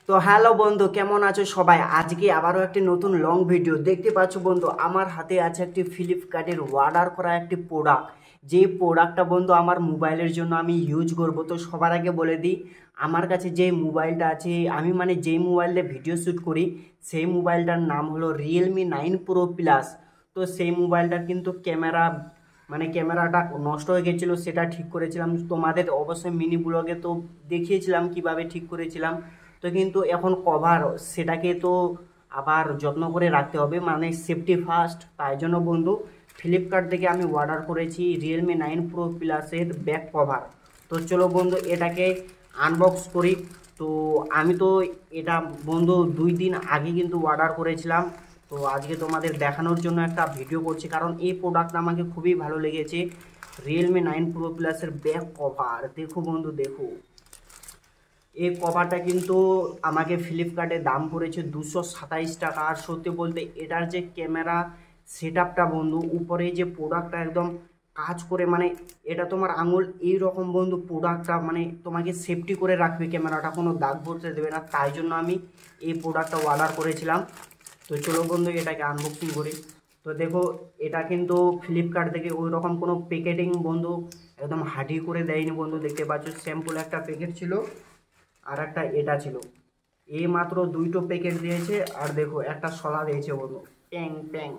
তো হ্যালো বন্ধু, কেমন আছো সবাই? আজকে আবারও একটি নতুন লং ভিডিও দেখতে পাচ্ছ বন্ধু। আমার হাতে আছে একটি ফ্লিপকার্টের অর্ডার করা একটি প্রোডাক্ট। যে প্রোডাক্টটা বন্ধু আমার মোবাইলের জন্য আমি ইউজ করব। তো সবার আগে বলে দিই, আমার কাছে যে মোবাইলটা আছে, আমি যেই মোবাইলে ভিডিও শ্যুট করি, সেই মোবাইলটার নাম হলো Realme 9 Pro Plus। তো সেই মোবাইলটার কিন্তু ক্যামেরাটা নষ্ট হয়ে গেছিলো, সেটা ঠিক করেছিলাম। তোমাদের অবশ্যই মিনি ব্লগে তো দেখিয়েছিলাম কিভাবে ঠিক করেছিলাম। তো কিন্তু এখন কভার, সেটাকে তো আবার যত্ন করে রাখতে হবে, সেফটি ফার্স্ট। তাই জন্য বন্ধু ফ্লিপকার্ট থেকে আমি অর্ডার করেছি Realme 9 Pro Plus-এর ব্যাক কভার। তো চলো বন্ধু এটাকে আনবক্স করি। তো আমি তো এটা বন্ধু 2 দিন আগে কিন্তু অর্ডার করেছিলাম। তো আজকে তোমাদের দেখানোর জন্য একটা ভিডিও করছি, কারণ এই প্রোডাক্টটা আমাকে খুবই ভালো লেগেছে। Realme 9 Pro Plus-এর ব্যাক কভার দেখো বন্ধু, দেখো এই কভারটা কিন্তু আমাকে ফ্লিপকার্টে দাম পড়েছে 227 টাকা। আর সত্যি বলতে এটার যে ক্যামেরা সেট আপটা বন্ধু, উপরে যে প্রোডাক্টটা একদম কাজ করে, এটা তোমার আঙুল এইরকম বন্ধু। প্রোডাক্টটা তোমাকে সেফটি করে রাখবে, ক্যামেরাটা কোনো দাগ পড়তে দেবে না। তাই জন্য আমি এই প্রোডাক্টটা অর্ডার করেছিলাম। তো চলো বন্ধু এটাকে আনবক্সিং করি। তো দেখো, এটা কিন্তু ফ্লিপকার্ট থেকে ওই রকম কোনো প্যাকেটিং বন্ধু একদম হাডি করে দেয়নি বন্ধু। দেখতে পাচ্ছ স্যাম্পল একটা প্যাকেট ছিল, আর একটা এটা ছিল। এই মাত্র দুইটো প্যাকেট দিয়েছে, আর দেখো একটা শলা দিয়েছে বন্ধু, ট্যাং ট্যাং।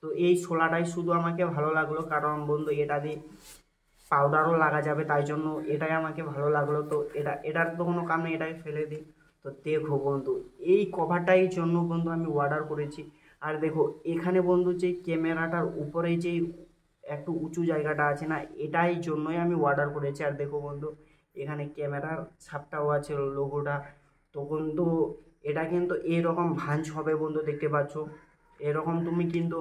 তো এই শোলাটাই শুধু আমাকে ভালো লাগলো, কারণ বন্ধু এটা দিয়ে পাউডারও লাগা যাবে, তাই জন্য এটাই আমাকে ভালো লাগলো। তো এটার তো কোনো কাম নেই, এটাকে ফেলে দিই। তো দেখো বন্ধু, এই কভারটাই জন্য বন্ধু আমি অর্ডার করেছি। আর দেখো এখানে বন্ধু যে ক্যামেরাটার উপরে যে একটু উঁচু জায়গাটা আছে না, এটাই জন্যই আমি অর্ডার করেছি। আর দেখো বন্ধু, এখানে ক্যামেরার ছাপটাও আছে, লোগোটা। তো বন্ধু এটা কিন্তু এরকম ভাঁজ হবে বন্ধু, দেখতে পাচ্ছ এরকম। তুমি কিন্তু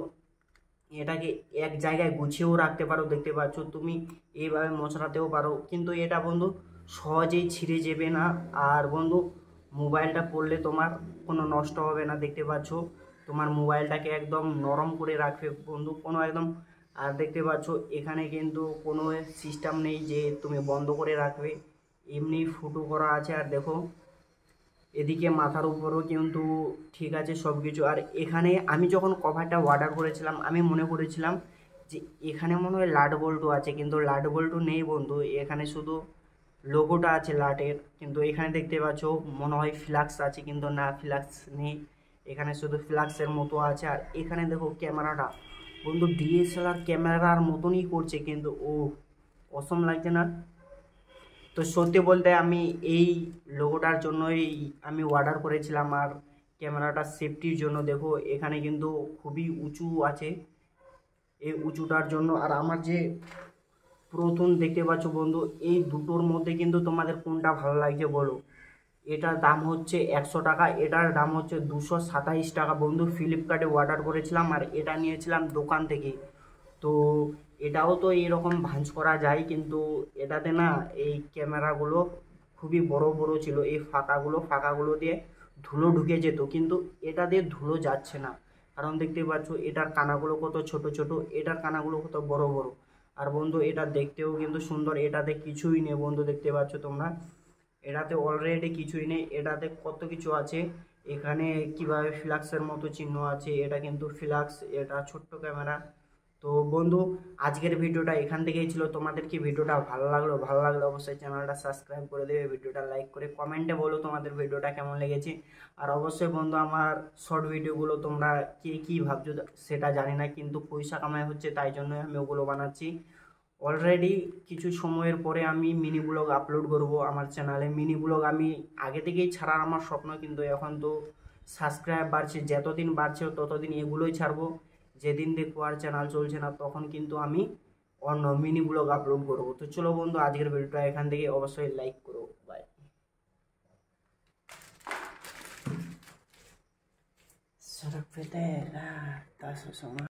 এটাকে এক জায়গায় গুছিয়েও রাখতে পারো, দেখতে পাচ্ছ তুমি এইভাবে মোচড়াতেও পারো, কিন্তু এটা বন্ধু সহজেই ছিঁড়ে যাবে না। আর বন্ধু মোবাইলটা পড়লে তোমার কোনো নষ্ট হবে না, দেখতে পাচ্ছ তোমার মোবাইলটাকে একদম নরম করে রাখবে বন্ধু, কোনো একদম। আর দেখতে পাচ্ছ এখানে কিন্তু কোনো সিস্টেম নেই যে তুমি বন্ধ করে রাখবে, এমনি ফুটো করা আছে। আর দেখো এদিকে মাথার উপরও কিন্তু ঠিক আছে সব কিছু। আর এখানে আমি যখন কভারটা অর্ডার করেছিলাম, আমি মনে করেছিলাম যে এখানে মনে হয় লাট বল্টু আছে, কিন্তু লাট বল্টু নেই বন্ধু। এখানে শুধু লোগোটা আছে লাটের, কিন্তু এখানে দেখতে পাচ্ছ মনে হয় ফ্লাক্স আছে, কিন্তু না, ফ্লাক্স নেই। এখানে শুধু ফ্লাক্সের মতো আছে। আর এখানে দেখো ক্যামেরাটা বন্ধু ডিএসএলআর ক্যামেরার মতনই করছে, কিন্তু অসম লাগছে না? তো সত্যি বলতে আমি এই লোগোটার জন্যই আমি অর্ডার করেছিলাম। আর ক্যামেরাটা সেফটির জন্য দেখো এখানে কিন্তু খুবই উঁচু আছে, এই উঁচুটার জন্য। আর আমার যে প্রথম দেখতে পাচ্ছ বন্ধু, এই দুটোর মধ্যে কিন্তু তোমাদের কোনটা ভালো লাগছে বলো? এটার দাম হচ্ছে 100 টাকা, এটার দাম হচ্ছে 227 টাকা বন্ধু। ফ্লিপকার্টে অর্ডার করেছিলাম, আর এটা নিয়েছিলাম দোকান থেকে। তো এটাও তো এরকম ভাঁজ করা যায়, কিন্তু এটাতে না এই ক্যামেরাগুলো খুবই বড় বড় ছিল, এই ফাঁকাগুলো দিয়ে ধুলো ঢুকে যেত, কিন্তু এটা দিয়ে ধুলো যাচ্ছে না। কারণ দেখতে পাচ্ছ এটার কানাগুলো কত ছোট ছোট, এটার কানাগুলো কত বড় বড়। আর বন্ধু এটা দেখতেও কিন্তু সুন্দর, এটাতে কিছুই নেই বন্ধু, দেখতে পাচ্ছ তোমরা এটাতে অলরেডি কিছুই নেই। এটাতে কত কিছু আছে, এখানে কিভাবে ফ্লাক্সের মতো চিহ্ন আছে, এটা কিন্তু ফ্লাক্স, এটা ছোট্ট ক্যামেরা। তো বন্ধু আজকের ভিডিওটা এখান থেকেই ছিল। তোমাদের কি ভিডিওটা ভালো লাগলো অবশ্যই চ্যানেলটা সাবস্ক্রাইব করে দেবে, ভিডিওটা লাইক করে কমেন্টে বলো তোমাদের ভিডিওটা কেমন লেগেছে। আর অবশ্যই বন্ধু আমার শর্ট ভিডিওগুলো তোমরা কে কী ভাবছো সেটা জানি না, কিন্তু পয়সা কামাই হচ্ছে, তাই জন্যই আমি ওগুলো বানাচ্ছি। অলরেডি কিছু সময়ের পরে আমি মিনি ব্লগ আপলোড করব আমার চ্যানেলে। মিনি ব্লগ আমি আগে থেকেই ছাড়ার আমার স্বপ্ন, কিন্তু এখন তো সাবস্ক্রাইব বাড়ছে, যতদিন বাড়ছে ততদিন এগুলোই ছাড়বো। যেদিন দেখবো আর চ্যানেল চলছে না, তখন কিন্তু আমি অন্য মিনি ব্লগ আপলোড করবো। তো চলো বন্ধু আজকের ভিডিওটা এখান থেকে, অবশ্যই লাইক করো, বাই। সড়ক पे तेरा